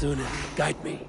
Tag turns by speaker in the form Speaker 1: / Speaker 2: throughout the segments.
Speaker 1: Sune, guide me.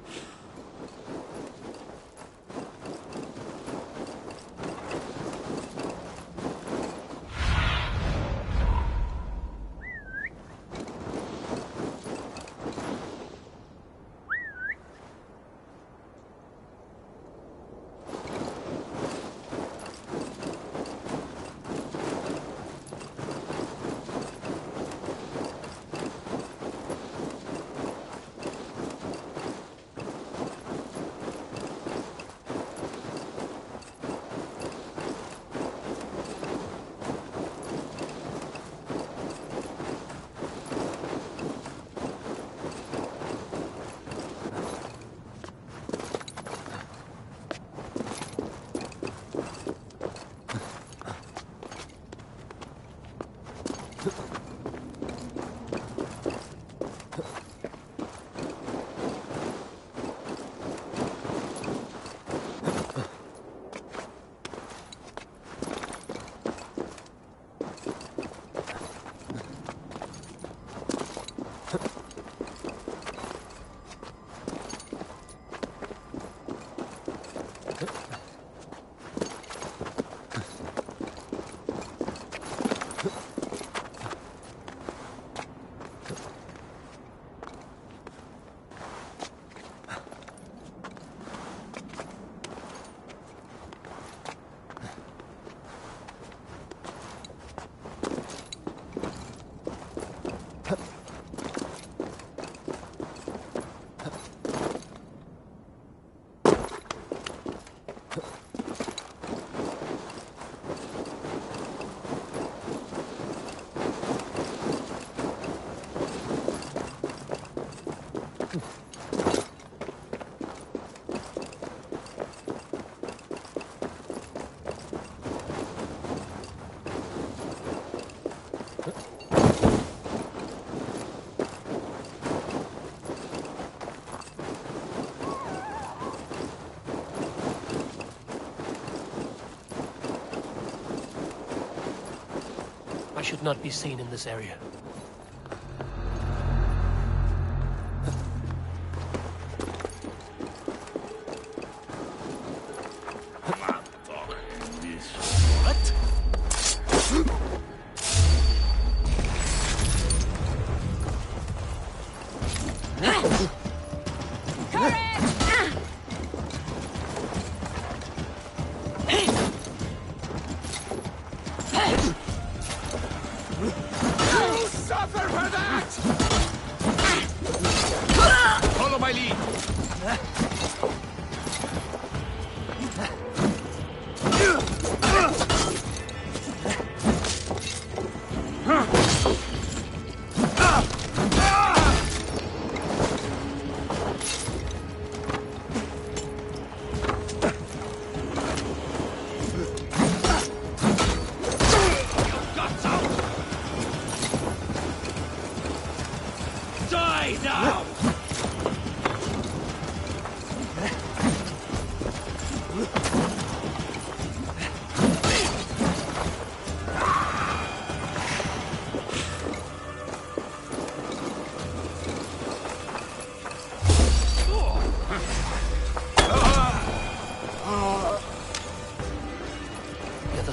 Speaker 1: I should not be seen in this area.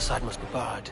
Speaker 1: Side must be barred.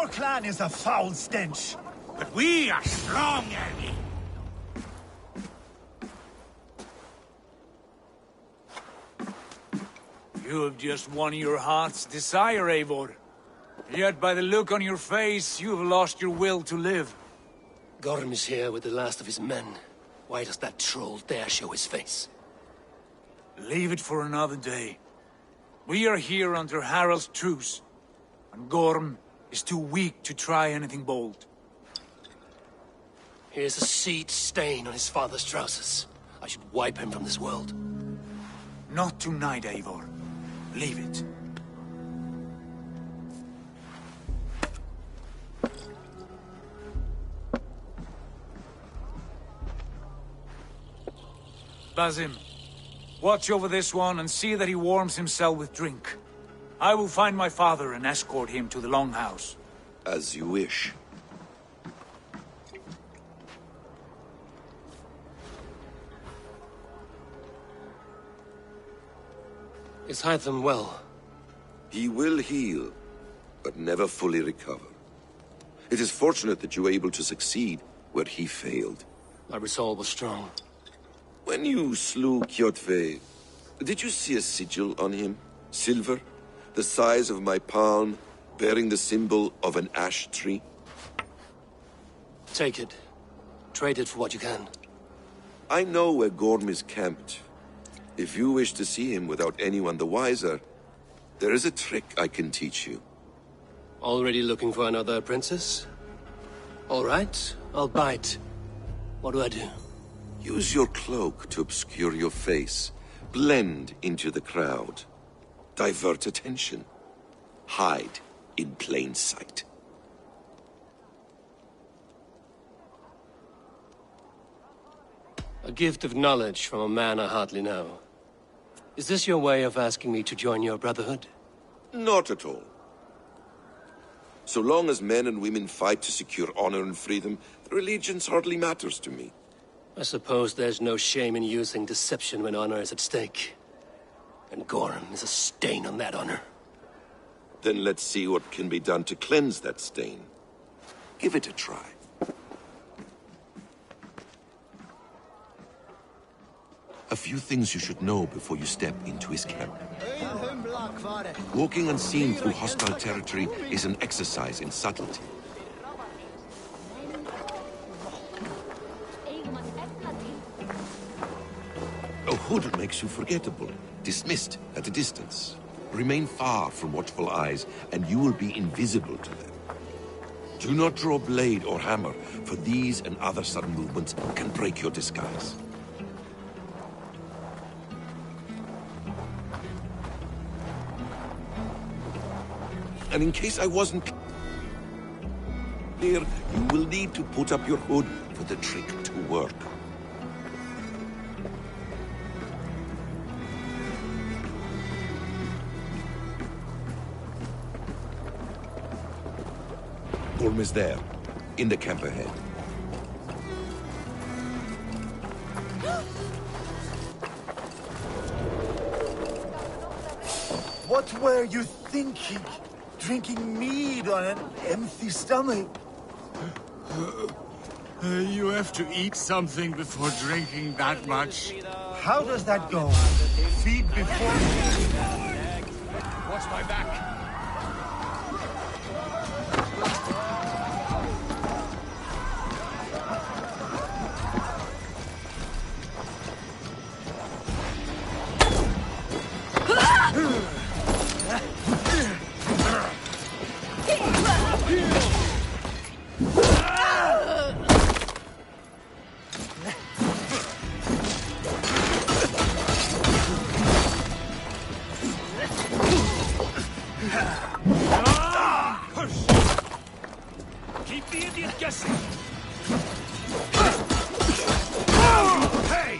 Speaker 2: Your clan is a foul stench.
Speaker 3: But we are strong, Annie. You have just won your heart's desire, Eivor. Yet by the look on your face, you have lost your will to live.
Speaker 1: Gorm is here with the last of his men. Why does that troll dare show his face?
Speaker 3: Leave it for another day. We are here under Harald's truce, and Gorm is too weak to try anything bold.
Speaker 1: Here's a seed stain on his father's trousers. I should wipe him from this world.
Speaker 3: Not tonight, Eivor. Leave it. Basim, watch over this one and see that he warms himself with drink. I will find my father and escort him to the Longhouse.
Speaker 4: As you wish.
Speaker 1: Is Hytham well?
Speaker 4: He will heal, but never fully recover. It is fortunate that you were able to succeed where he failed.
Speaker 1: My resolve was strong.
Speaker 4: When you slew Kjotve, did you see a sigil on him? Silver, the size of my palm, bearing the symbol of an ash tree?
Speaker 1: Take it. Trade it for what you can.
Speaker 4: I know where Gorm is camped. If you wish to see him without anyone the wiser, there is a trick I can teach you.
Speaker 1: Already looking for another princess? All right, I'll bite. What do I do?
Speaker 4: Use your cloak to obscure your face. Blend into the crowd. Divert attention. Hide in plain sight.
Speaker 1: A gift of knowledge from a man I hardly know. Is this your way of asking me to join your brotherhood?
Speaker 4: Not at all. So long as men and women fight to secure honor and freedom, their allegiance hardly matters to me.
Speaker 1: I suppose there's no shame in using deception when honor is at stake. And Gorm is a stain on that honor.
Speaker 4: Then let's see what can be done to cleanse that stain. Give it a try. A few things you should know before you step into his camp. Walking unseen through hostile territory is an exercise in subtlety. A hood makes you forgettable, dismissed at a distance. Remain far from watchful eyes, and you will be invisible to them. Do not draw blade or hammer, for these and other sudden movements can break your disguise. And in case I wasn't clear, you will need to put up your hood for the trick to work. Gorm is there, in the camp ahead.
Speaker 2: What were you thinking? Drinking mead on an empty stomach?
Speaker 5: You have to eat something before drinking that much.
Speaker 2: How does that go? Feed before...
Speaker 5: Watch my back.
Speaker 3: Keep the idiot guessing! Hey!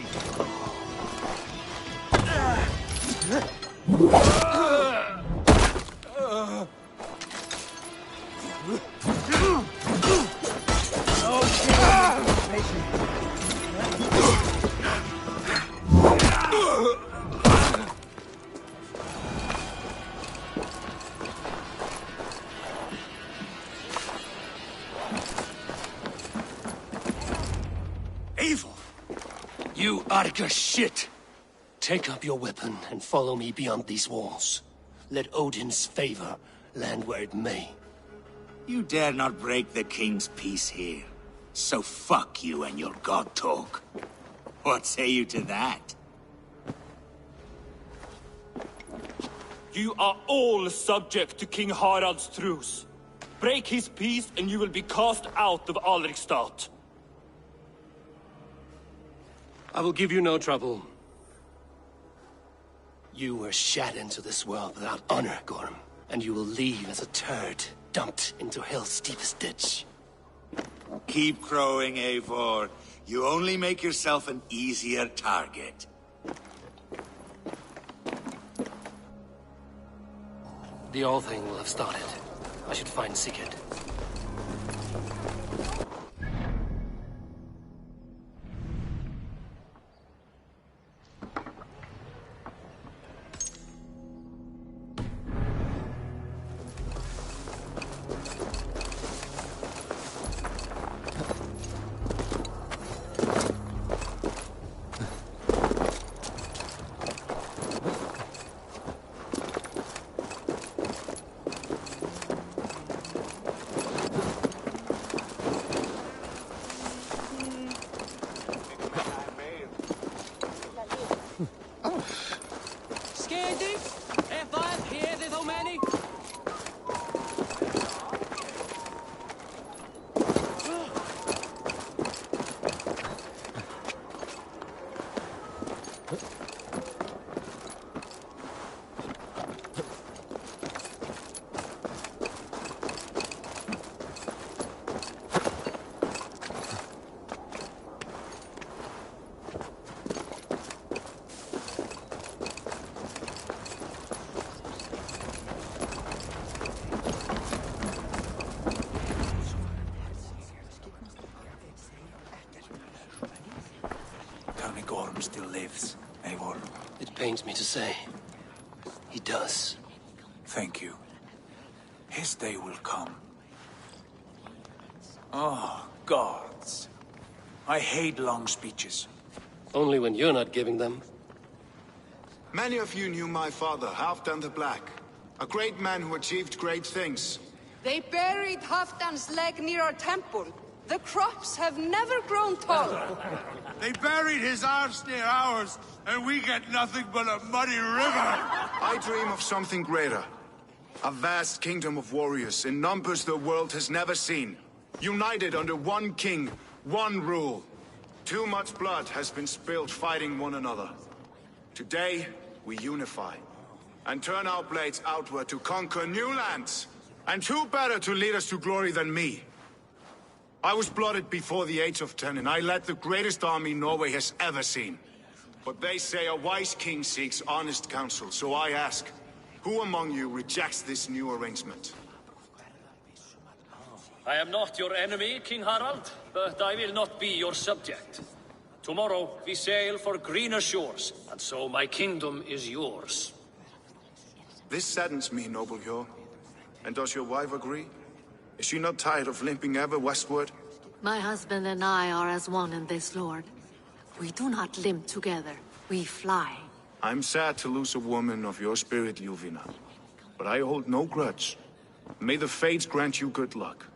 Speaker 1: You Arga shit! Take up your weapon and follow me beyond these walls. Let Odin's favor land where it may.
Speaker 6: You dare not break the king's peace here. So fuck you and your god talk. What say you to that?
Speaker 7: You are all subject to King Harald's truce. Break his peace and you will be cast out of Alrikstad.
Speaker 1: I will give you no trouble. You were shat into this world without honor, Gorm. And you will leave as a turd, dumped into hell's deepest ditch.
Speaker 6: Keep crowing, Eivor. You only make yourself an easier target.
Speaker 1: The All Thing will have started. I should find Sigurd.
Speaker 3: Gorm still lives, Eivor.
Speaker 1: It pains me to say. He does.
Speaker 3: Thank you. His day will come. Oh, gods. I hate long speeches.
Speaker 1: Only when you're not giving them.
Speaker 8: Many of you knew my father, Halfdan the Black. A great man who achieved great things.
Speaker 9: They buried Halfdan's leg near our temple. The crops have never grown tall.
Speaker 2: They buried his arse near ours, and we get nothing but a muddy river.
Speaker 8: I dream of something greater. A vast kingdom of warriors in numbers the world has never seen. United under one king, one rule. Too much blood has been spilled fighting one another. Today, we unify. And turn our blades outward to conquer new lands. And who better to lead us to glory than me? I was blooded before the age of 10, and I led the greatest army Norway has ever seen. But they say a wise king seeks honest counsel, so I ask, who among you rejects this new arrangement?
Speaker 10: I am not your enemy, King Harald, but I will not be your subject. Tomorrow we sail for greener shores, and so my kingdom is yours.
Speaker 8: This saddens me, noble Hjor. And does your wife agree? Is she not tired of limping ever westward?
Speaker 11: My husband and I are as one in this, Lord. We do not limp together. We fly.
Speaker 8: I'm sad to lose a woman of your spirit, Yuvina. But I hold no grudge. May the fates grant you good luck.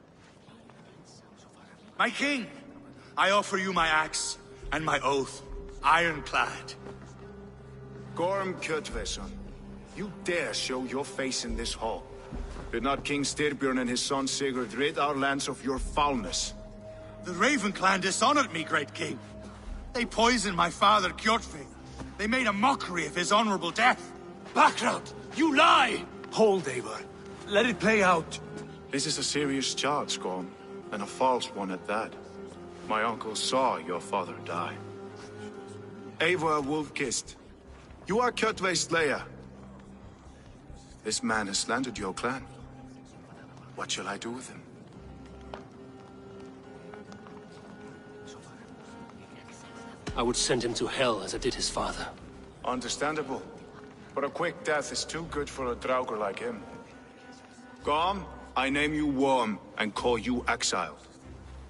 Speaker 2: My king, I offer you my axe and my oath, ironclad.
Speaker 8: Gorm Kjotveson, you dare show your face in this hall. Did not King Styrbjörn and his son Sigurd rid our lands of your foulness?
Speaker 2: The Raven clan dishonored me, great king. They poisoned my father, Kjotve. They made a mockery of his honorable death.
Speaker 3: Background! You lie! Hold, Eivor. Let it play out.
Speaker 8: This is a serious charge, Gorm, and a false one at that. My uncle saw your father die. Eivor Wolf-Kissed, you are Kjotve's slayer. This man has slandered your clan. What shall I do with him?
Speaker 1: I would send him to hell as I did his father.
Speaker 8: Understandable. But a quick death is too good for a Draugr like him. Gorm, I name you Worm and call you exiled.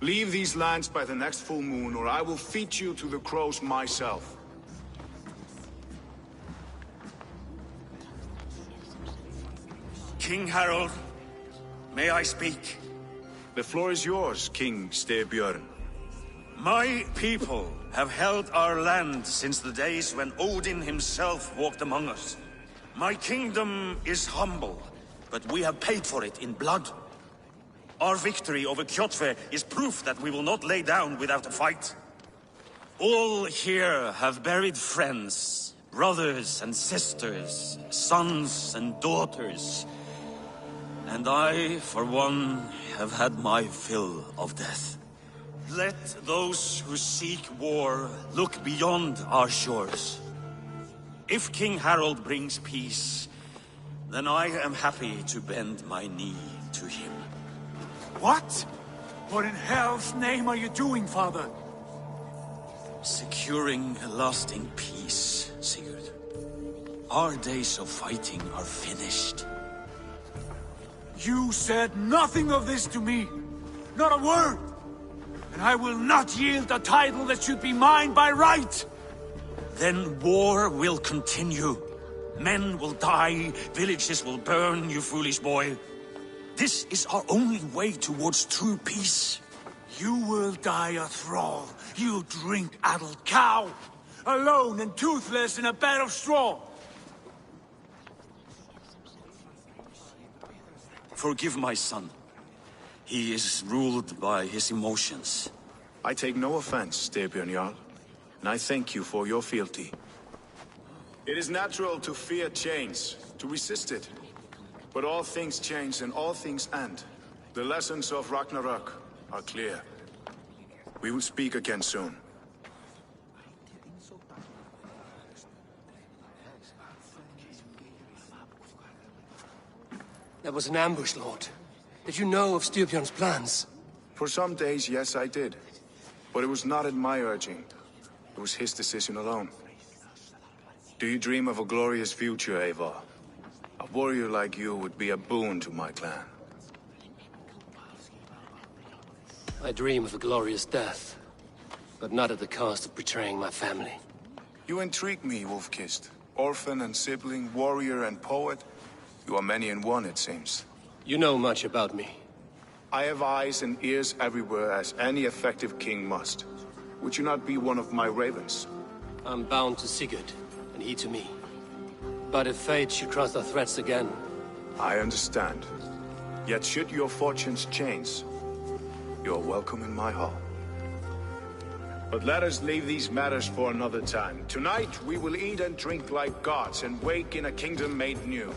Speaker 8: Leave these lands by the next full moon, or I will feed you to the crows myself.
Speaker 6: King Harold, may I speak?
Speaker 8: The floor is yours, King Styrbjörn.
Speaker 6: My people have held our land since the days when Odin himself walked among us. My kingdom is humble, but we have paid for it in blood. Our victory over Kjotve is proof that we will not lay down without a fight. All here have buried friends, brothers and sisters, sons and daughters. And I, for one, have had my fill of death. Let those who seek war look beyond our shores. If King Harold brings peace, then I am happy to bend my knee to him.
Speaker 3: What? What in hell's name are you doing, father?
Speaker 6: Securing a lasting peace, Sigurd. Our days of fighting are finished.
Speaker 3: You said nothing of this to me. Not a word. And I will not yield a title that should be mine by right.
Speaker 6: Then war will continue. Men will die, villages will burn, you foolish boy. This is our only way towards true peace.
Speaker 3: You will die a thrall. You drink-addled cow. Alone and toothless in a bed of straw.
Speaker 6: Forgive my son. He is ruled by his emotions.
Speaker 8: I take no offense, Styrbjörn Jarl, and I thank you for your fealty. It is natural to fear change, to resist it. But all things change and all things end. The lessons of Ragnarok are clear. We will speak again soon.
Speaker 1: That was an ambush, Lord. Did you know of Styrbjörn's plans?
Speaker 8: For some days, yes, I did. But it was not at my urging. It was his decision alone. Do you dream of a glorious future, Eivor? A warrior like you would be a boon to my clan.
Speaker 1: I dream of a glorious death, but not at the cost of betraying my family.
Speaker 8: You intrigue me, Wolf-Kissed. Orphan and sibling, warrior and poet. You are many in one, it seems.
Speaker 1: You know much about me.
Speaker 8: I have eyes and ears everywhere, as any effective king must. Would you not be one of my ravens?
Speaker 1: I'm bound to Sigurd, and he to me. But if fate should cross our threats again...
Speaker 8: I understand. Yet should your fortunes change, you're welcome in my hall. But let us leave these matters for another time. Tonight, we will eat and drink like gods and wake in a kingdom made new.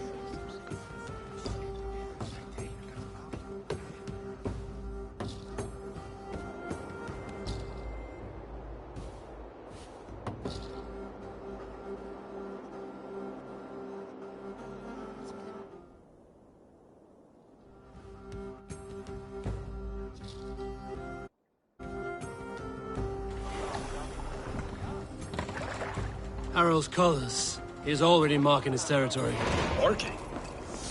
Speaker 1: Harald's colors. He is already marking his territory.
Speaker 5: Marking?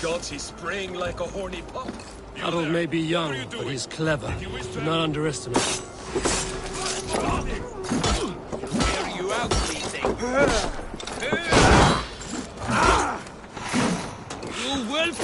Speaker 5: Gods, he's spraying like a horny pup.
Speaker 1: Harold may be young, but he's clever. Do not underestimate him.
Speaker 5: Wear you out, pleasing. You will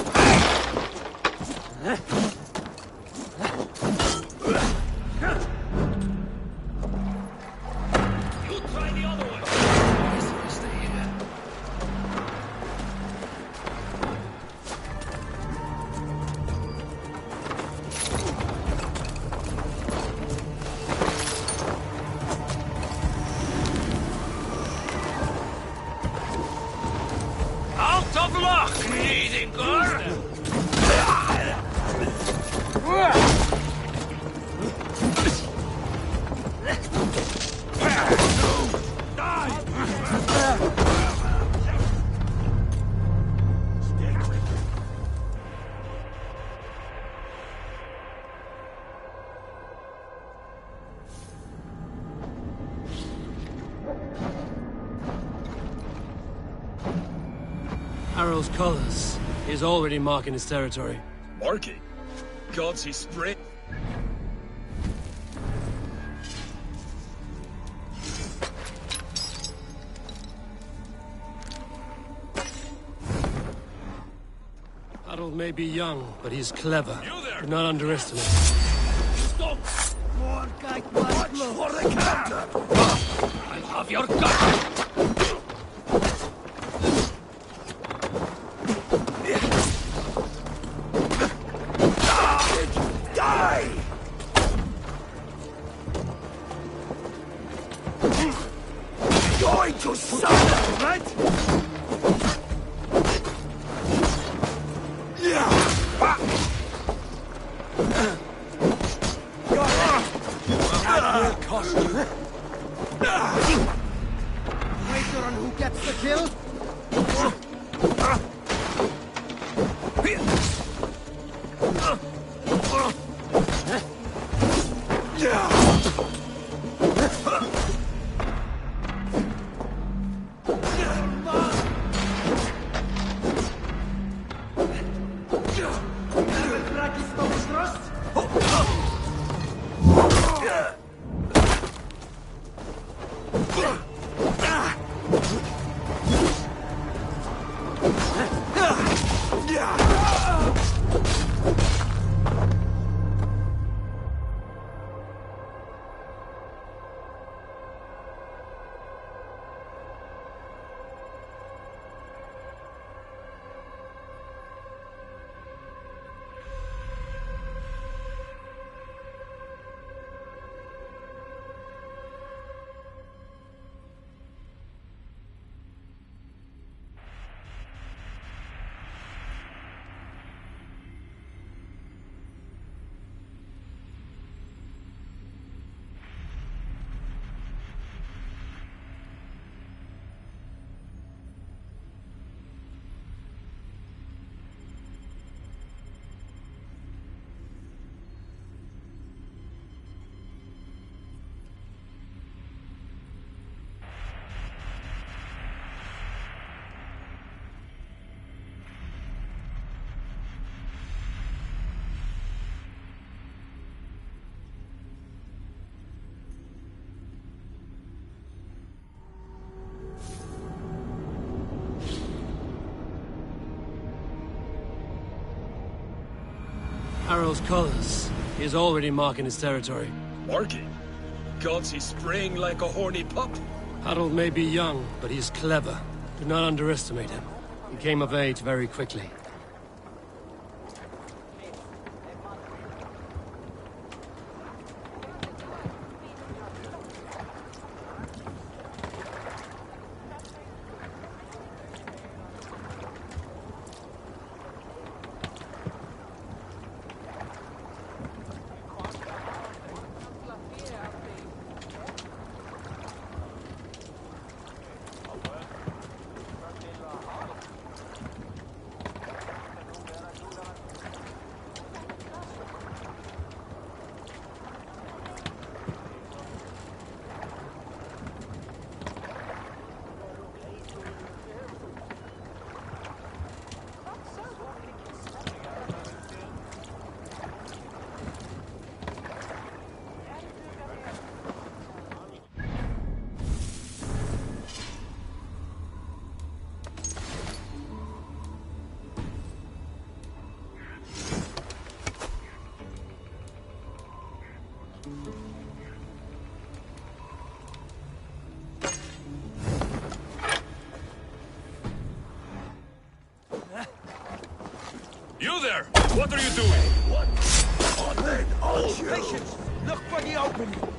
Speaker 1: Harald's colors. He is already marking his territory.
Speaker 5: Marking? Gods, he's spraying.
Speaker 1: may be young, but he's clever.
Speaker 7: You there!
Speaker 1: Do not underestimate him.
Speaker 7: Stop!
Speaker 1: More guide my blow.
Speaker 7: For the counter! I'll have your gun!
Speaker 1: Die! Going to suffer, right? That will cost you. Wager on who gets the kill? Harald's colors. He is already marking his territory.
Speaker 7: Marking? Gods, he's spraying like a horny pup.
Speaker 1: Harald may be young, but he is clever. Do not underestimate him. He came of age very quickly.
Speaker 7: You there! What are you doing?
Speaker 1: What? Oh, then, oh, patience! Look for the opening!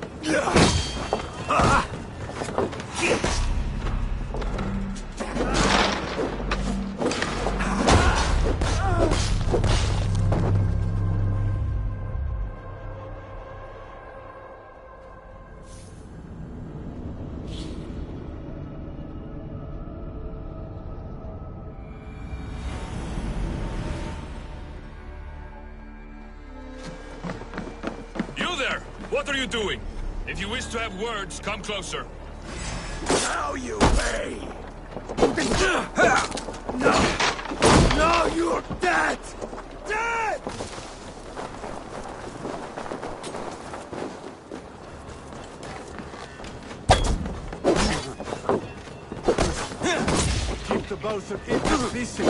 Speaker 7: What are you doing? If you wish to have words, come closer.
Speaker 1: Now you may! No! No, you're dead! Dead! Keep the both of it busy.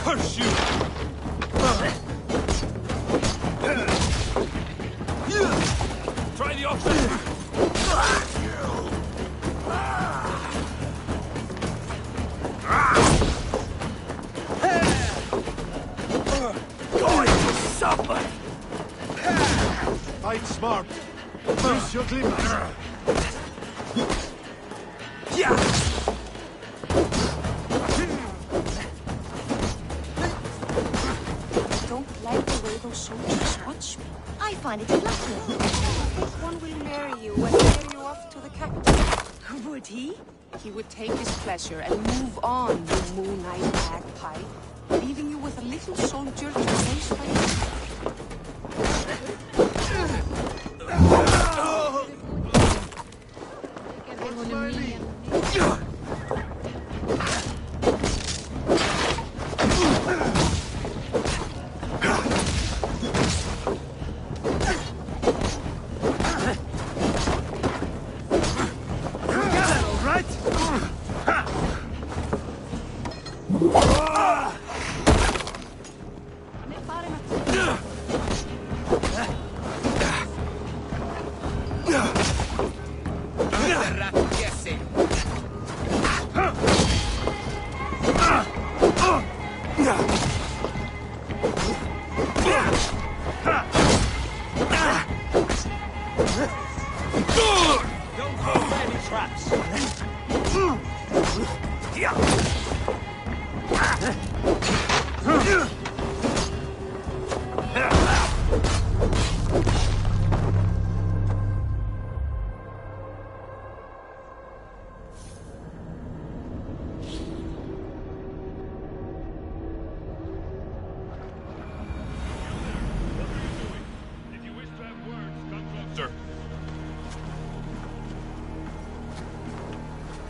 Speaker 3: Curse you! Try the opposite!
Speaker 1: Going to suffer!
Speaker 8: Fight smart. Use your glimmers.
Speaker 1: Yeah!
Speaker 9: Don't like the way those soldiers watch me.
Speaker 12: I find it flattering.
Speaker 9: This one will marry you and carry you off to the capital.
Speaker 12: Would he?
Speaker 9: He would take his pleasure and move on, you moon-eyed magpie, leaving you with a little soldier to raise by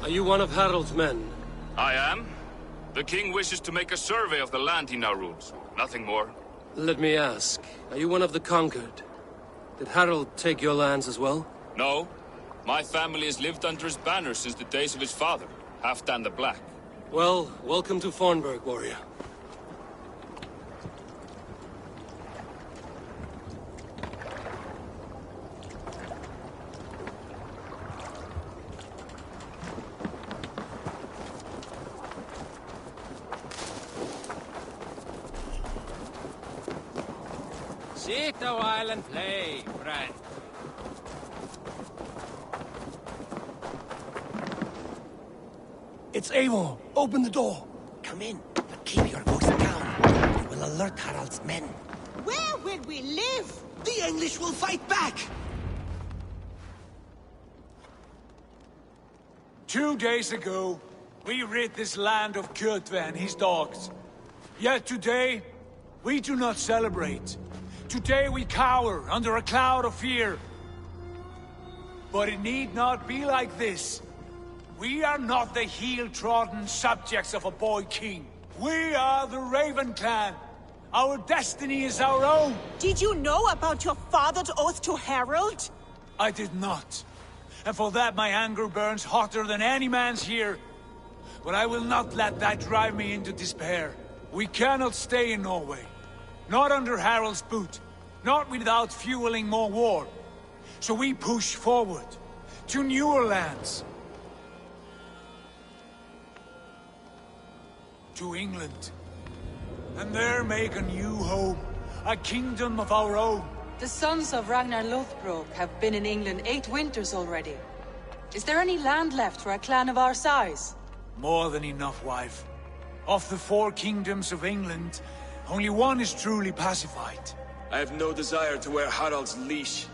Speaker 1: Are you one of Harald's men?
Speaker 13: I am. The king wishes to make a survey of the land he now rules. Nothing more.
Speaker 1: Let me ask, are you one of the conquered? Did Harald take your lands as well?
Speaker 13: No. My family has lived under his banner since the days of his father, Halfdan the Black.
Speaker 1: Well, welcome to Fornburg, warrior.
Speaker 14: Sit a while and play, friend.
Speaker 1: It's Eivor. Open the door.
Speaker 15: Come in, but keep your voice down. You will alert Harald's men.
Speaker 12: Where will we live?
Speaker 15: The English will fight back!
Speaker 3: 2 days ago, we rid this land of Kjotve and his dogs. Yet today, we do not celebrate. Today we cower under a cloud of fear. But it need not be like this. We are not the heel-trodden subjects of a boy king. We are the Raven clan. Our destiny is our own.
Speaker 12: Did you know about your father's oath to Harald?
Speaker 3: I did not. And for that my anger burns hotter than any man's here. But I will not let that drive me into despair. We cannot stay in Norway. Not under Harald's boot. Not without fueling more war. So we push forward. To newer lands. To England. And there make a new home. A kingdom of our own.
Speaker 16: The sons of Ragnar Lothbrok have been in England 8 winters already. Is there any land left for a clan of our size?
Speaker 3: More than enough, wife. Of the 4 kingdoms of England, only one is truly pacified.
Speaker 17: I have no desire to wear Harald's leash.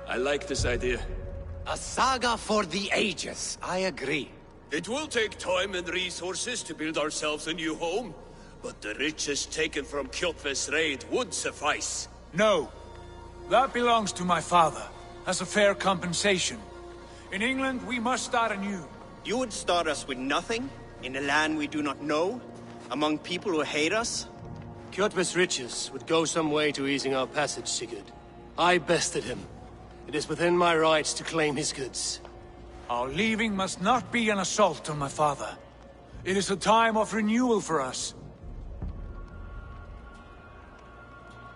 Speaker 17: I like this idea.
Speaker 15: A saga for the ages, I agree.
Speaker 18: It will take time and resources to build ourselves a new home, but the riches taken from Kjotve's raid would suffice.
Speaker 3: No. That belongs to my father, as a fair compensation. In England, we must start anew.
Speaker 19: You would start us with nothing? In a land we do not know? Among people who hate us?
Speaker 1: Kjotve's riches would go some way to easing our passage, Sigurd. I bested him. It is within my rights to claim his goods.
Speaker 3: Our leaving must not be an assault on my father. It is a time of renewal for us.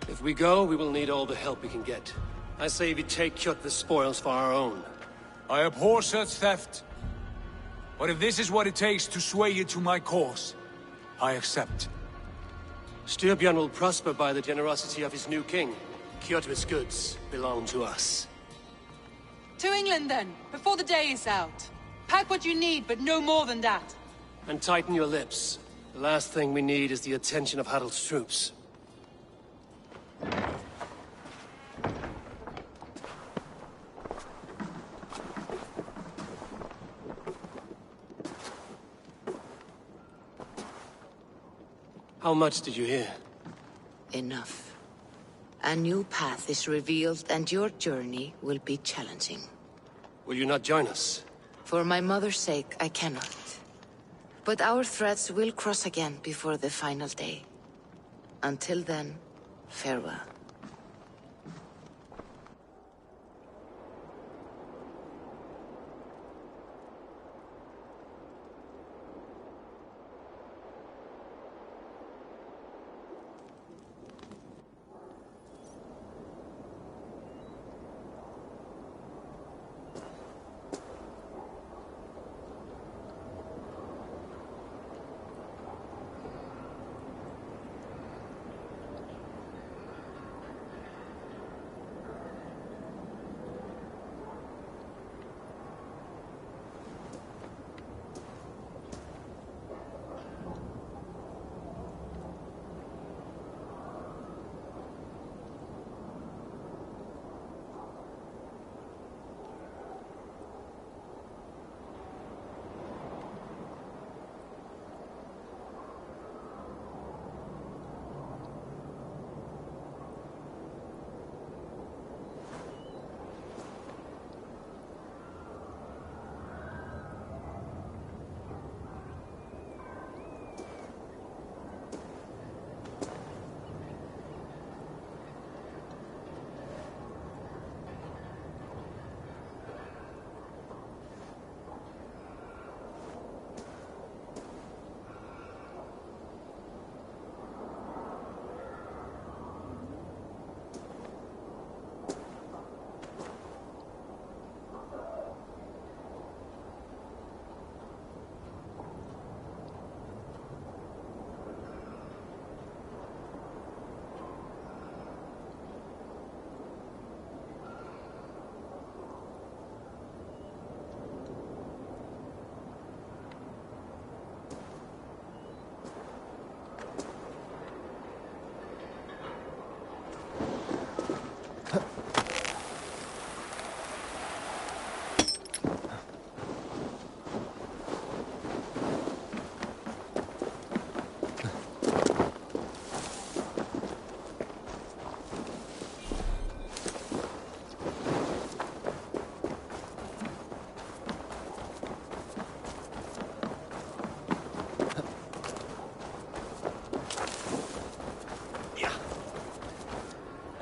Speaker 1: If we go, we will need all the help we can get. I say we take Kjotve's spoils for our own.
Speaker 3: I abhor such theft. But if this is what it takes to sway you to my cause, I accept.
Speaker 1: Styrbjörn will prosper by the generosity of his new king. Kjotve's goods belong to us.
Speaker 16: To England, then, before the day is out. Pack what you need, but no more than that.
Speaker 1: And tighten your lips. The last thing we need is the attention of Harald's troops. How much did you hear?
Speaker 20: Enough. A new path is revealed, and your journey will be challenging.
Speaker 1: Will you not join us?
Speaker 20: For my mother's sake, I cannot. But our threads will cross again before the final day. Until then, farewell.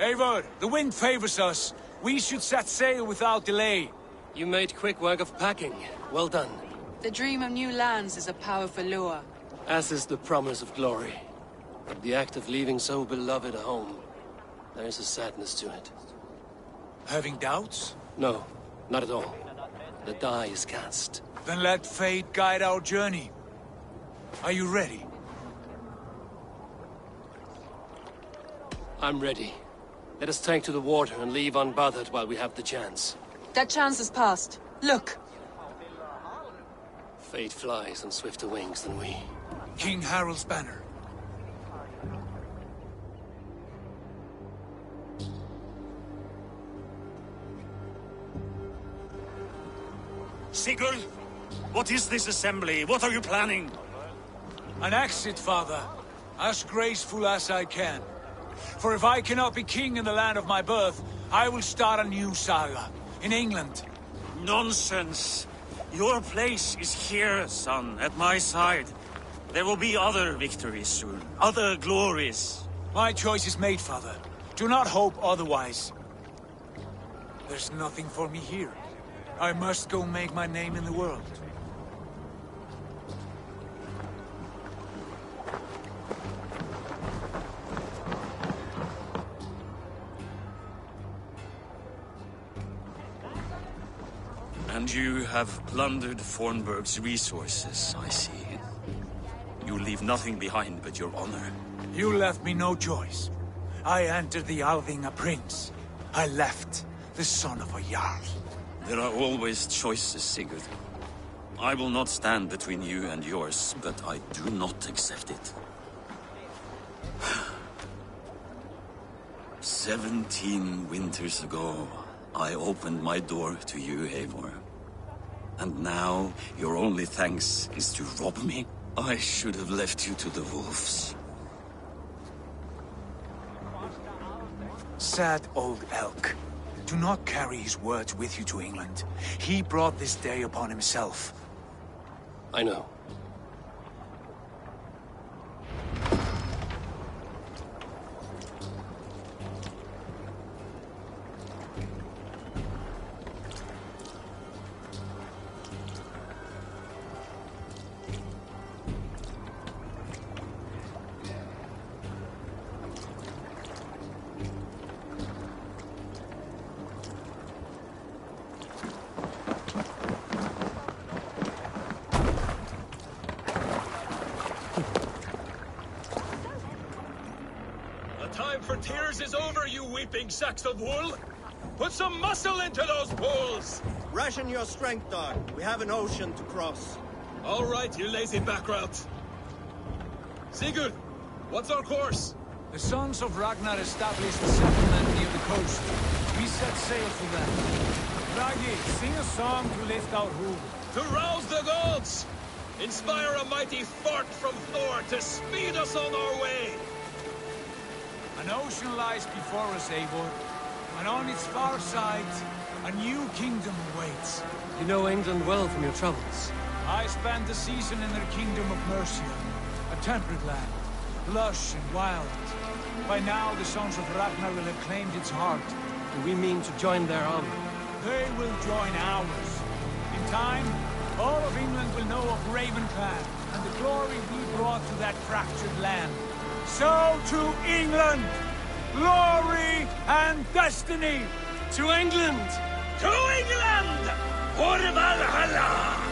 Speaker 3: Eivor, the wind favors us. We should set sail without delay.
Speaker 1: You made quick work of packing. Well done.
Speaker 16: The dream of new lands is a powerful lure.
Speaker 1: As is the promise of glory. But the act of leaving so beloved a home, there is a sadness to it.
Speaker 3: Having doubts?
Speaker 1: No, not at all. The die is cast.
Speaker 3: Then let fate guide our journey. Are you ready?
Speaker 1: I'm ready. Let us take to the water and leave unbothered while we have the chance.
Speaker 16: That chance is past. Look!
Speaker 1: Fate flies on swifter wings than we.
Speaker 3: King Harald's banner.
Speaker 6: Sigurd, what is this assembly? What are you planning?
Speaker 3: An exit, father. As graceful as I can. For if I cannot be king in the land of my birth, I will start a new saga. In England.
Speaker 6: Nonsense. Your place is here, son, at my side. There will be other victories soon. Other glories.
Speaker 3: My choice is made, father. Do not hope otherwise. There's nothing for me here. I must go make my name in the world.
Speaker 6: And you have plundered Fornburg's resources, I see. You leave nothing behind but your honor.
Speaker 3: You left me no choice. I entered the Alving a prince. I left the son of a Jarl.
Speaker 6: There are always choices, Sigurd. I will not stand between you and yours, but I do not accept it. 17 winters ago, I opened my door to you, Eivor. And now, your only thanks is to rob me? I should have left you to the wolves.
Speaker 3: Sad old elk. Do not carry his words with you to England. He brought this day upon himself.
Speaker 1: I know.
Speaker 18: Tears is over, you weeping sacks of wool! Put some muscle into those bulls!
Speaker 19: Ration your strength, dog. We have an ocean to cross.
Speaker 18: All right, you lazy backrout. Sigurd, what's our course?
Speaker 3: The sons of Ragnar established a settlement near the coast. We set sail for them. Ragi, sing a song to lift our rule.
Speaker 18: To rouse the gods! Inspire a mighty fart from Thor to speed us on our way!
Speaker 3: An ocean lies before us, Eivor, and on its far side, a new kingdom awaits.
Speaker 1: You know England well from your travels.
Speaker 3: I spent a season in their kingdom of Mercia, a temperate land, lush and wild. By now, the sons of Ragnar will have claimed its heart.
Speaker 1: And we mean to join their army.
Speaker 3: They will join ours. In time, all of England will know of Raven Clan, and the glory we brought to that fractured land. So to England! Glory and destiny!
Speaker 1: To England!
Speaker 18: To England! For Valhalla!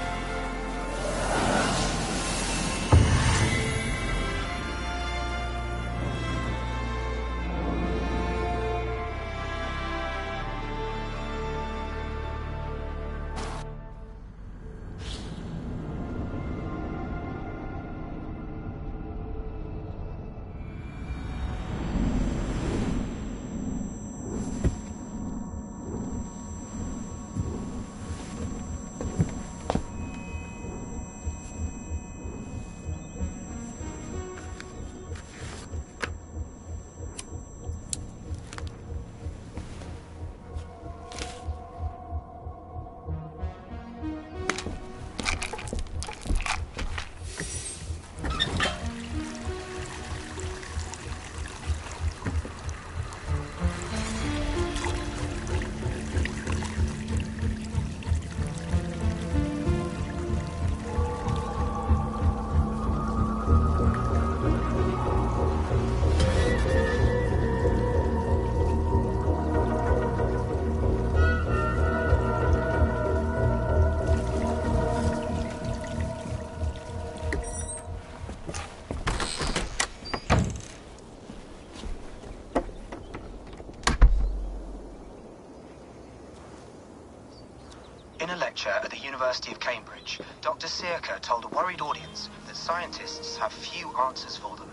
Speaker 21: In a lecture at the University of Cambridge, Dr. Sirka told a worried audience that scientists have few answers for them.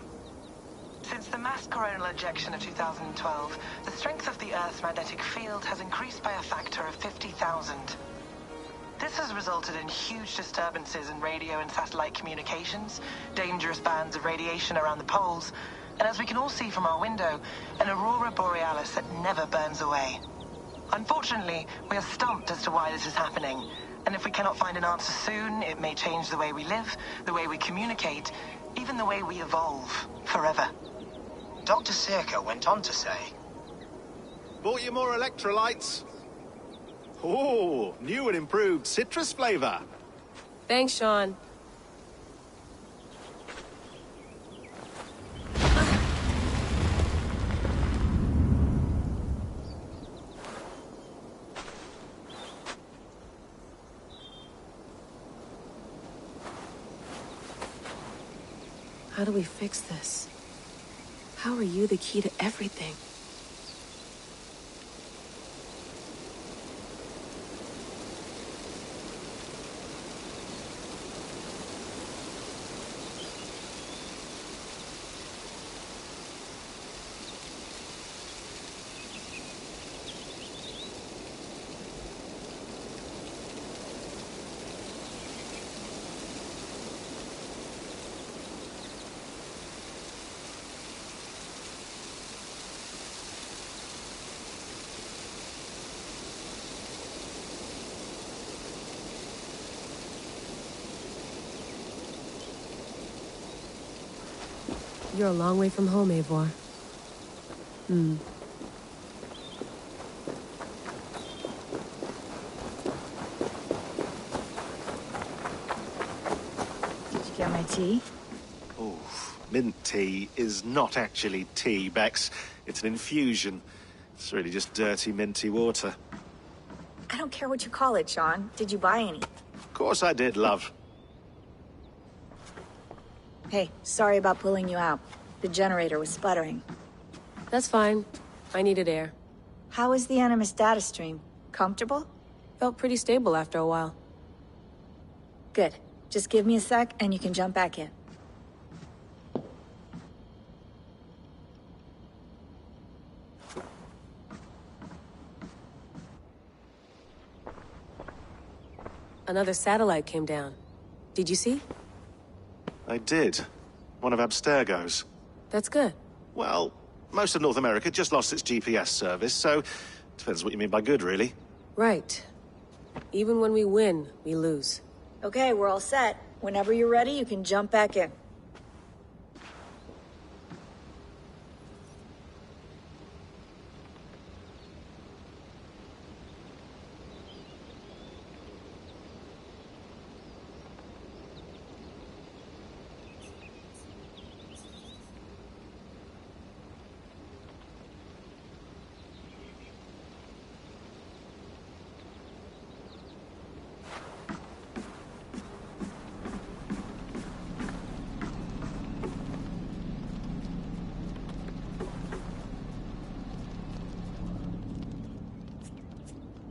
Speaker 22: Since the mass coronal ejection of 2012, the strength of the Earth's magnetic field has increased by a factor of 50,000. This has resulted in huge disturbances in radio and satellite communications, dangerous bands of radiation around the poles, and as we can all see from our window, an aurora borealis that never burns away. Unfortunately, we are stumped as to why this is happening, and if we cannot find an answer soon, it may change the way we live, the way we communicate, even the way we evolve, forever.
Speaker 21: Dr. Sirka went on to say,
Speaker 23: "Bought you more electrolytes? Oh, new and improved citrus flavor."
Speaker 24: Thanks, Sean. How do we fix this? How are you the key to everything? You're a long way from home, Eivor.
Speaker 2: Did you get my tea?
Speaker 23: Oh, mint tea is not actually tea, Bex. It's an infusion. It's really just dirty, minty water.
Speaker 2: I don't care what you call it, Sean. Did you buy any?
Speaker 23: Of course I did, love.
Speaker 2: Hey, sorry about pulling you out. The generator was sputtering.
Speaker 24: That's fine. I needed air.
Speaker 2: How is the Animus data stream? Comfortable?
Speaker 24: Felt pretty stable after a while.
Speaker 2: Good. Just give me a sec and you can jump back in.
Speaker 24: Another satellite came down. Did you see?
Speaker 23: I did. One of Abstergo's.
Speaker 24: That's good.
Speaker 23: Well, most of North America just lost its GPS service, so depends what you mean by good, really.
Speaker 24: Right. Even when we win, we lose.
Speaker 2: Okay, we're all set. Whenever you're ready, you can jump back in.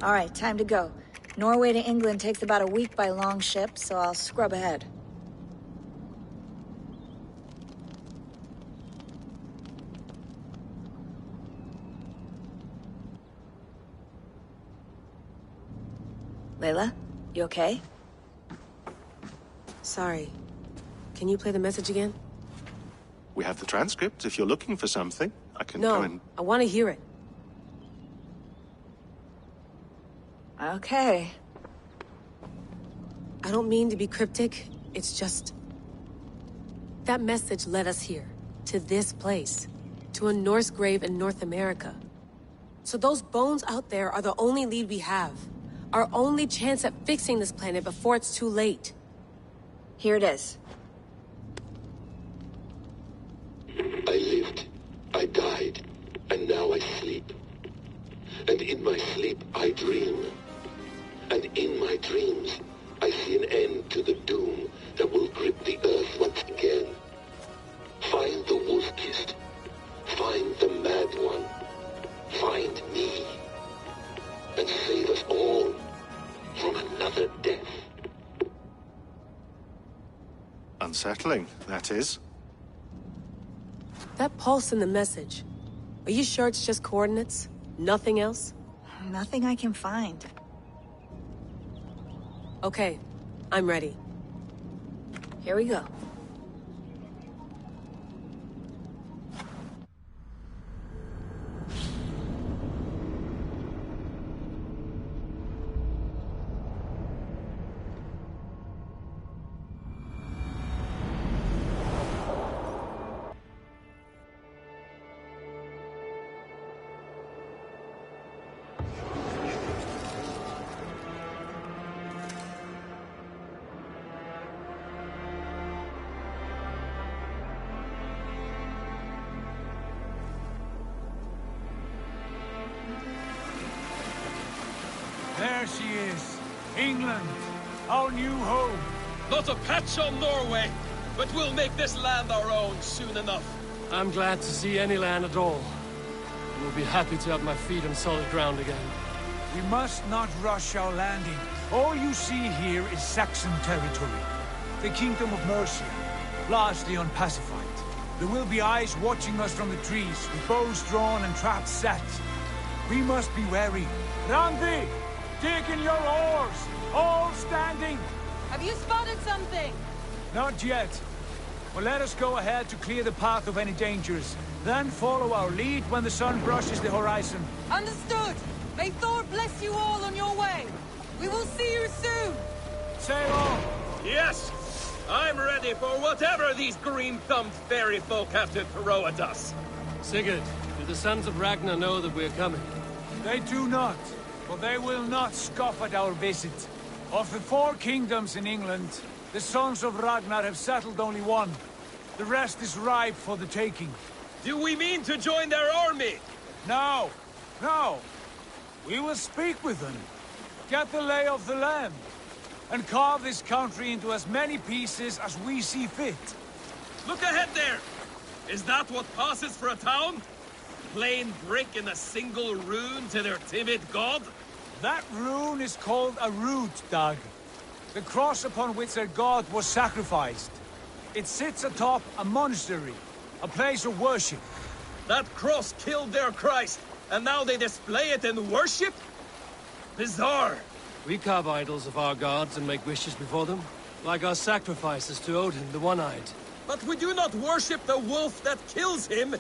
Speaker 2: All right, time to go. Norway to England takes about a week by long ship, so I'll scrub ahead. Layla, you okay?
Speaker 24: Sorry. Can you play the message again?
Speaker 23: We have the transcript. If you're looking for something, I can
Speaker 24: No,
Speaker 23: go and...
Speaker 24: I want to hear it.
Speaker 2: Okay.
Speaker 24: I don't mean to be cryptic. It's just... that message led us here. To this place. To a Norse grave in North America. So those bones out there are the only lead we have. Our only chance at fixing this planet before it's too late.
Speaker 2: Here it is.
Speaker 4: I lived, I died, and now I sleep. And in my sleep I dream. And in my dreams, I see an end to the doom that will grip the earth once again. Find the wolf-kissed. Find the mad one. Find me. And save us all from another death.
Speaker 23: Unsettling, that is.
Speaker 24: That pulse in the message. Are you sure it's just coordinates? Nothing else?
Speaker 2: Nothing I can find.
Speaker 24: Okay, I'm ready.
Speaker 2: Here we go.
Speaker 3: There she is. England. Our new home.
Speaker 18: Not a patch on Norway.
Speaker 17: but we'll make this land our own soon enough.
Speaker 1: I'm glad to see any land at all. I will be happy to have my feet on solid ground again.
Speaker 3: We must not rush our landing. All you see here is Saxon territory. The Kingdom of Mercia, largely unpacified. There will be eyes watching us from the trees, with bows drawn and traps set. We must be wary. Randi! Dig in your oars! All standing!
Speaker 16: Have you spotted something?
Speaker 3: Not yet. But let us go ahead to clear the path of any dangers. Then follow our lead when the sun brushes the horizon.
Speaker 16: Understood! May Thor bless you all on your way! We will see you soon!
Speaker 3: Sail on!
Speaker 17: Yes! I'm ready for whatever these green-thumbed fairy folk have to throw at us.
Speaker 1: Sigurd, do the sons of Ragnar know that we're coming?
Speaker 3: They do not, but they will not scoff at our visit. Of the 4 kingdoms in England, the sons of Ragnar have settled only one. The rest is ripe for the taking.
Speaker 17: Do we mean to join their army?
Speaker 3: No, no. We will speak with them, get the lay of the land, and carve this country into as many pieces as we see fit.
Speaker 17: Look ahead there! Is that what passes for a town? Plain brick in a single rune to their timid god?
Speaker 3: That rune is called a root, Dag. The cross upon which their god was sacrificed. It sits atop a monastery, a place of worship.
Speaker 17: That cross killed their Christ, and now they display it in worship? Bizarre.
Speaker 1: We carve idols of our gods and make wishes before them, like our sacrifices to Odin, the One-Eyed.
Speaker 17: But we do not worship the wolf that kills him.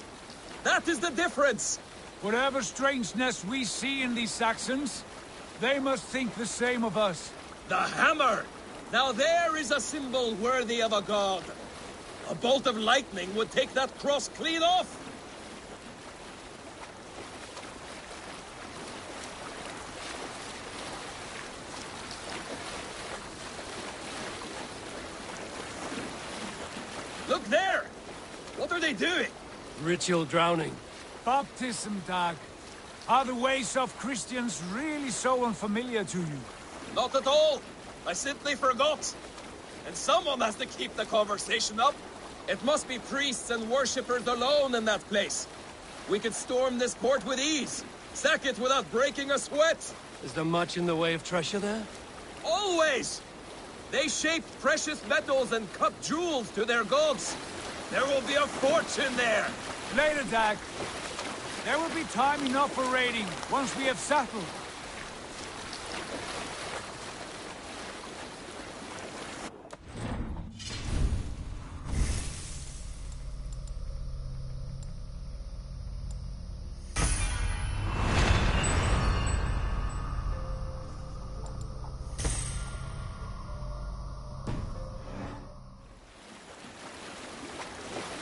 Speaker 17: That is the difference.
Speaker 3: Whatever strangeness we see in these Saxons, they must think the same of us.
Speaker 17: The hammer! Now there is a symbol worthy of a god. A bolt of lightning would take that cross clean off. Look there! What are they doing?
Speaker 1: Ritual drowning.
Speaker 3: Baptism, Dag. Are the ways of Christians really so unfamiliar to you?
Speaker 17: Not at all. I simply forgot. And someone has to keep the conversation up. It must be priests and worshippers alone in that place. We could storm this port with ease. Sack it without breaking a sweat.
Speaker 1: Is there much in the way of treasure there?
Speaker 17: Always! They shaped precious metals and cut jewels to their gods. There will be a fortune there.
Speaker 3: Later, Dag. There will be time enough for raiding once we have settled.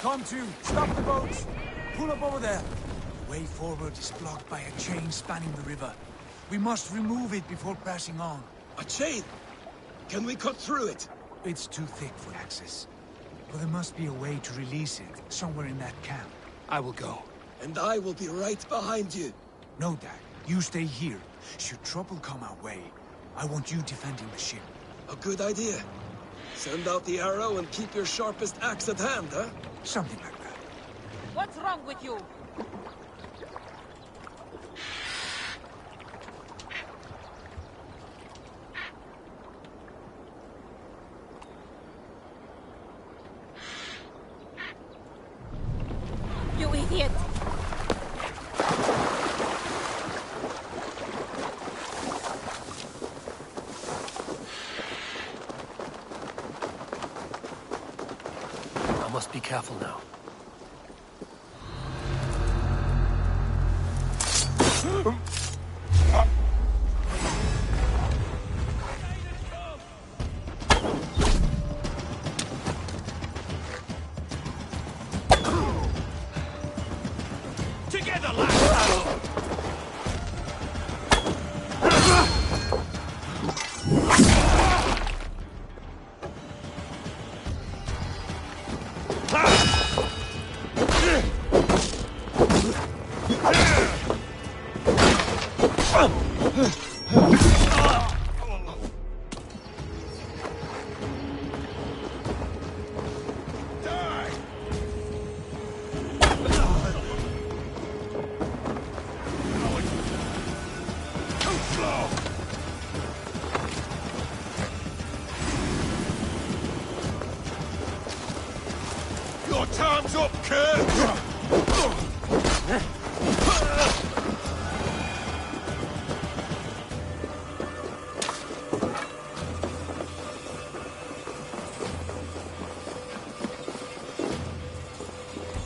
Speaker 3: Come to, stop the boats. Pull up over there. The way forward is blocked by a chain spanning the river. We must remove it before passing on.
Speaker 17: A chain? Can we cut through it?
Speaker 3: It's too thick for access. But there must be a way to release it, somewhere in that camp.
Speaker 1: I will go.
Speaker 17: And I will be right behind you.
Speaker 3: No, Dag. You stay here. Should trouble come our way, I want you defending the ship.
Speaker 17: A good idea. Send out the arrow and keep your sharpest axe at hand, huh?
Speaker 3: Something like that.
Speaker 16: What's wrong with you?
Speaker 12: You idiot!
Speaker 1: I must be careful now.
Speaker 17: Together, lads!
Speaker 18: Your time's up, kid!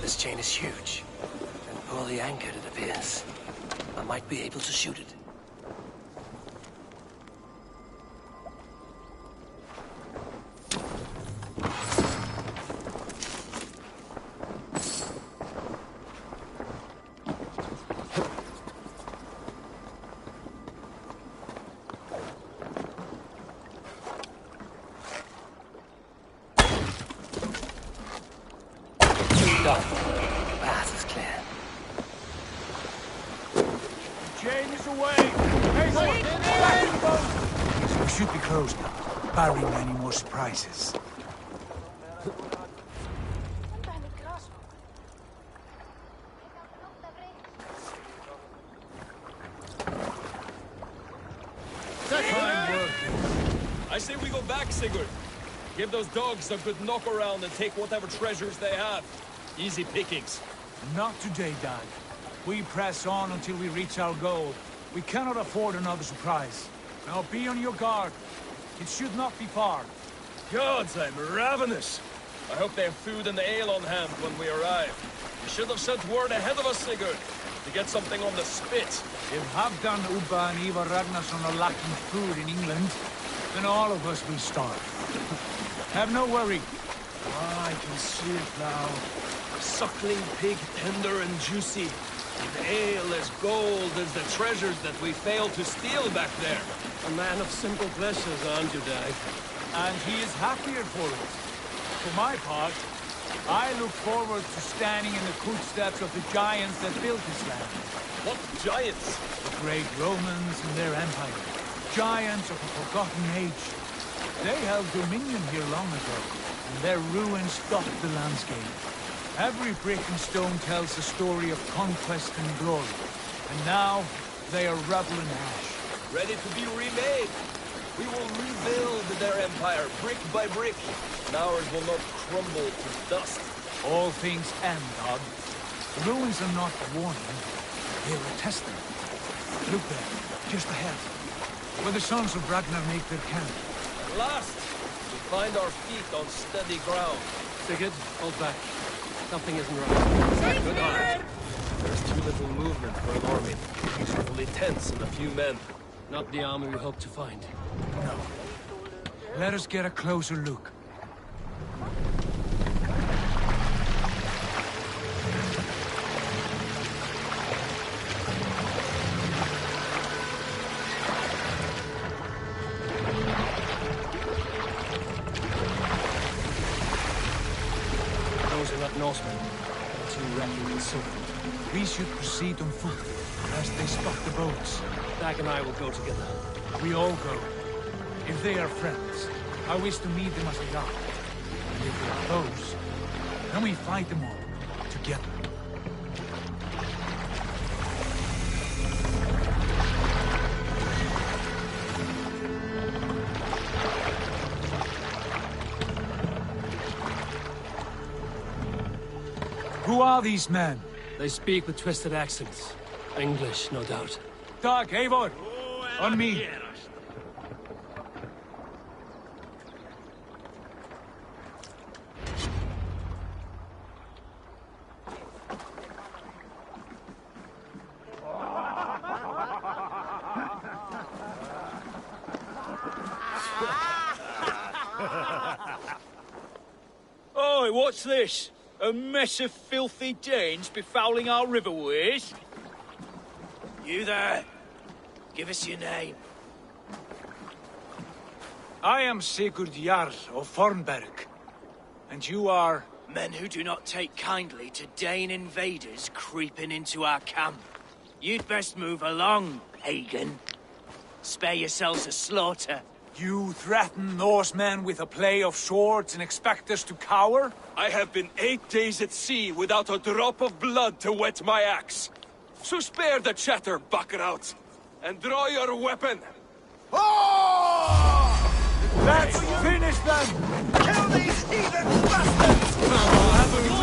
Speaker 1: This chain is huge, and poorly anchored, it appears. I might be able to shoot it. Done. Path is clear.
Speaker 3: Chain is away! We should be close now, barring any more surprises.
Speaker 17: I say we go back, Sigurd. Give those dogs a good knock around and take whatever treasures they have. Easy pickings.
Speaker 3: Not today, Dag. We press on until we reach our goal. We cannot afford another surprise. Now be on your guard. It should not be far.
Speaker 17: Gods, I'm ravenous. I hope they have food and ale on hand when we arrive. You should have sent word ahead of us, Sigurd, to get something on the spit.
Speaker 3: If Halfdan, Ubba and Ivar Ragnarsson are lacking food in England, then all of us will starve. Have no worry.
Speaker 17: Ah, I can see it now. Suckling pig, tender and juicy. And ale as gold as the treasures that we failed to steal back there.
Speaker 18: A man of simple pleasures, aren't you, Dag?
Speaker 3: And he is happier for it. For my part, I look forward to standing in the footsteps of the giants that built this land.
Speaker 17: What giants?
Speaker 3: The great Romans and their empire. Giants of a forgotten age. They held dominion here long ago, and their ruins dot the landscape. Every brick and stone tells a story of conquest and glory. And now, they are rubble and ash.
Speaker 17: Ready to be remade. We will rebuild their empire, brick by brick. And ours will not crumble to dust.
Speaker 3: All things end, Dog. The ruins are not a warning. They are a testament. Look there, just ahead. Where the sons of Ragnar make their camp.
Speaker 17: At last, we find our feet on steady ground.
Speaker 18: Sigurd, hold back. Something isn't right.
Speaker 17: Good eye. There's too little movement for an army. Only tents and a few men.
Speaker 18: Not the army we hope to find.
Speaker 3: No. Let us get a closer look.
Speaker 18: Those are not Norsemen. Too reckless and so.
Speaker 3: We should proceed on foot, lest they spot the boats.
Speaker 18: Dag and I will go together.
Speaker 3: We all go. If they are friends, I wish to meet them as they are. And if they are foes, then we fight them all, together. Who are these men?
Speaker 18: They speak with twisted accents. English, no doubt.
Speaker 3: Dag, Eivor! On me!
Speaker 5: Oi, what's this? A mess of filthy Danes befouling our riverways?
Speaker 7: You there? Give us your name.
Speaker 3: I am Sigurd Jarl of Fornberg. And you are...
Speaker 7: Men who do not take kindly to Dane invaders creeping into our camp. You'd best move along, pagan. Spare yourselves a slaughter.
Speaker 3: You threaten Norsemen with a play of swords and expect us to cower?
Speaker 18: I have been 8 days at sea without a drop of blood to wet my axe. So spare the chatter, buckerouts, and draw your weapon.
Speaker 3: Let's finish them!
Speaker 7: Kill these heathen bastards!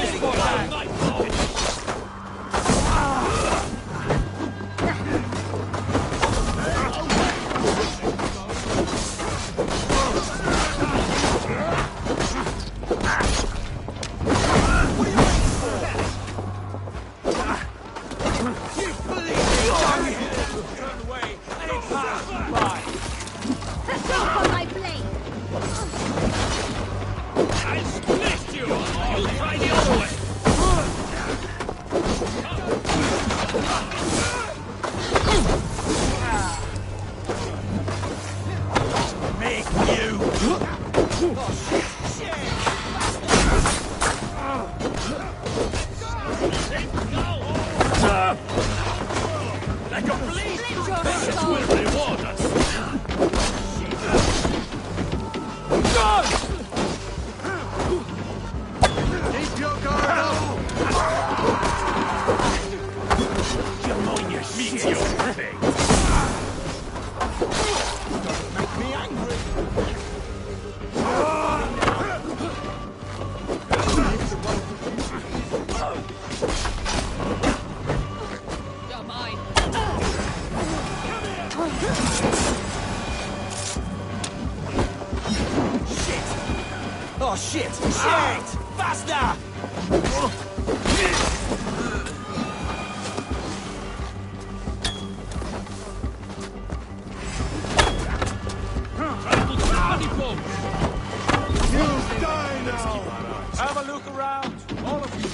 Speaker 1: Shit! Shit! Faster!
Speaker 3: Have a look around, all of you.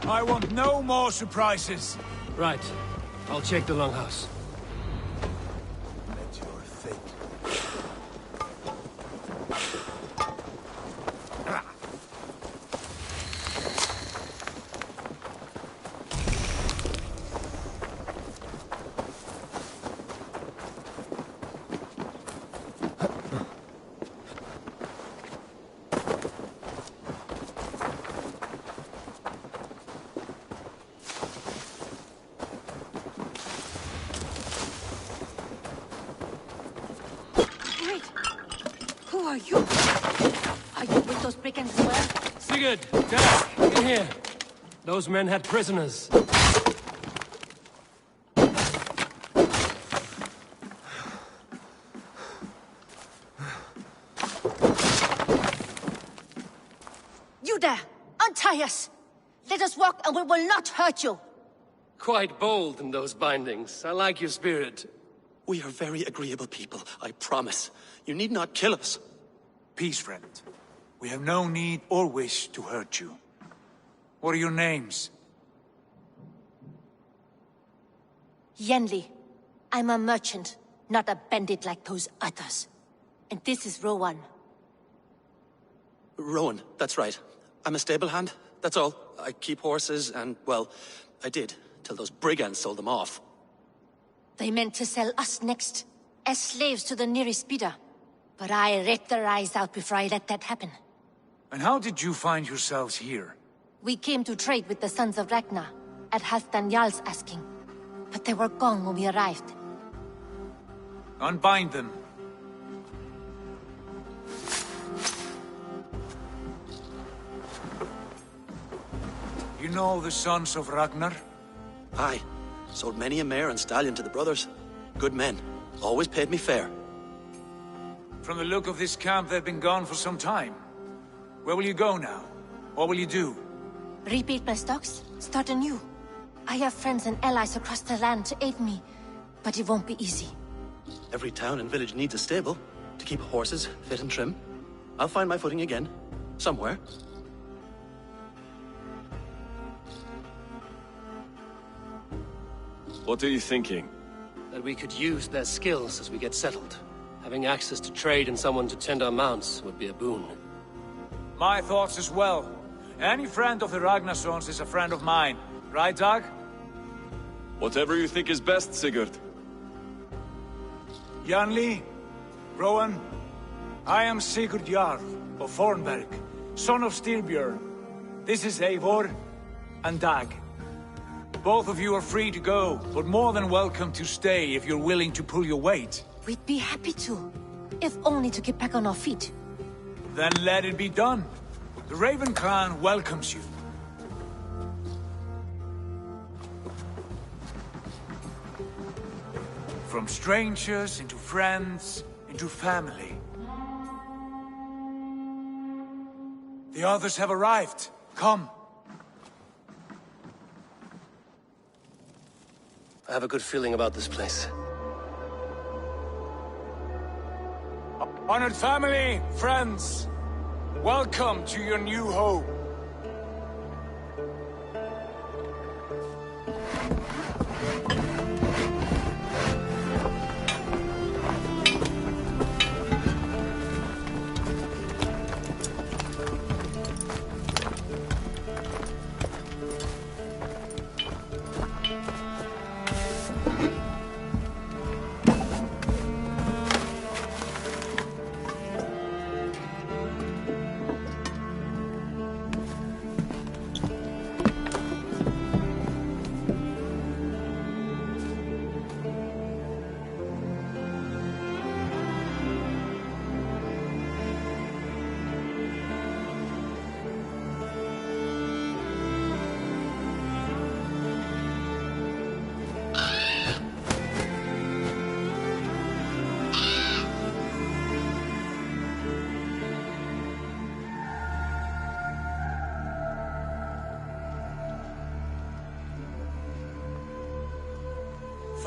Speaker 3: I want no more surprises.
Speaker 1: Right. I'll check the longhouse.
Speaker 3: Let your fate.
Speaker 2: Wait! Who are you? Are you with those brigands as well?
Speaker 1: Sigurd! Dag! In here! Those men had prisoners.
Speaker 8: You there! Untie us! Let us walk and we will not hurt you!
Speaker 1: Quite bold in those bindings. I like your spirit.
Speaker 15: We are very agreeable people, I promise. You need not kill us.
Speaker 3: Peace, friend. We have no need or wish to hurt you. What are your names?
Speaker 8: Yenli. I'm a merchant, not a bandit like those others. And this is Rowan.
Speaker 15: Rowan, that's right. I'm a stable hand, that's all. I keep horses and, well, I did, till those brigands sold them off.
Speaker 8: They meant to sell us next, as slaves to the nearest bidder. But I ripped their eyes out before I let that happen.
Speaker 3: And how did you find yourselves here?
Speaker 8: We came to trade with the Sons of Ragnar, at Halfdan Jarl's asking. But they were gone when we arrived.
Speaker 3: Unbind them. You know the Sons of Ragnar?
Speaker 15: Aye. Sold many a mare and stallion to the brothers. Good men. Always paid me fair.
Speaker 3: From the look of this camp, they've been gone for some time. Where will you go now? What will you do?
Speaker 8: Rebuild my stocks, start anew. I have friends and allies across the land to aid me, but it won't be easy.
Speaker 15: Every town and village needs a stable to keep horses fit and trim. I'll find my footing again. Somewhere.
Speaker 18: What are you thinking?
Speaker 1: That we could use their skills as we get settled. Having access to trade and someone to tend our mounts would be a boon.
Speaker 3: My thoughts as well. Any friend of the Ragnarsons is a friend of mine. Right, Dag?
Speaker 18: Whatever you think is best, Sigurd.
Speaker 3: Janli, Rowan, I am Sigurd Jarl of Fornberg, son of Styrbjörn. This is Eivor and Dag. Both of you are free to go, but more than welcome to stay if you're willing to pull your weight.
Speaker 8: We'd be happy to, if only to get back on our feet.
Speaker 3: Then let it be done. The Raven clan welcomes you. From strangers into friends, into family. The others have arrived. Come.
Speaker 1: I have a good feeling about this place.
Speaker 3: Honored family, friends, welcome to your new home.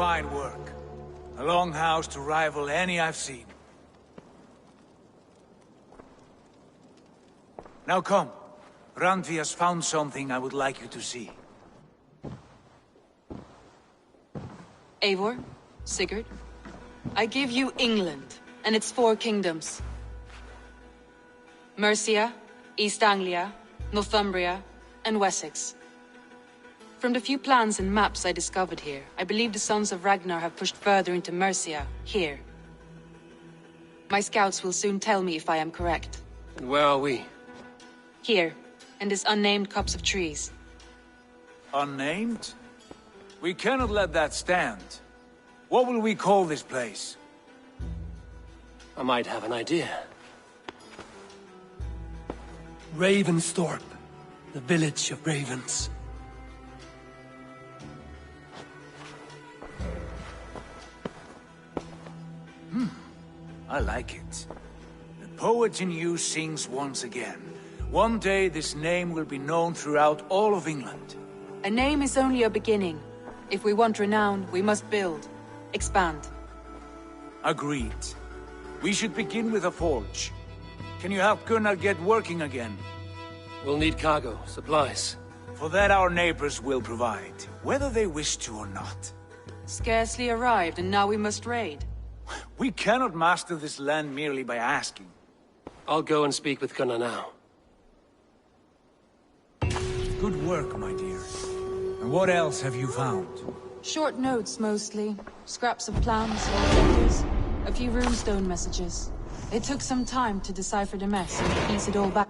Speaker 3: fine work. A longhouse to rival any I've seen. Now come. Randvi has found something I would like you to see.
Speaker 16: Eivor, Sigurd, I give you England and its 4 kingdoms. Mercia, East Anglia, Northumbria, and Wessex. From the few plans and maps I discovered here, I believe the Sons of Ragnar have pushed further into Mercia, here. My scouts will soon tell me if I am correct.
Speaker 1: And where are we?
Speaker 16: Here, in this unnamed copse of trees.
Speaker 3: Unnamed? We cannot let that stand. What will we call this place?
Speaker 1: I might have an idea. Ravensthorpe, the village of ravens.
Speaker 3: I like it. The poet in you sings once again. One day this name will be known throughout all of England.
Speaker 16: A name is only a beginning. If we want renown, we must build. Expand.
Speaker 3: Agreed. We should begin with a forge. Can you help Gunnar get working again?
Speaker 1: We'll need cargo, supplies.
Speaker 3: For that our neighbors will provide, whether they wish to or not.
Speaker 16: Scarcely arrived, and now we must raid.
Speaker 3: We cannot master this land merely by asking.
Speaker 1: I'll go and speak with Gunnar now.
Speaker 3: Good work, my dear. And what else have you found?
Speaker 16: Short notes, mostly. Scraps of plans, letters, a few runestone messages. It took some time to decipher the mess and piece it all back.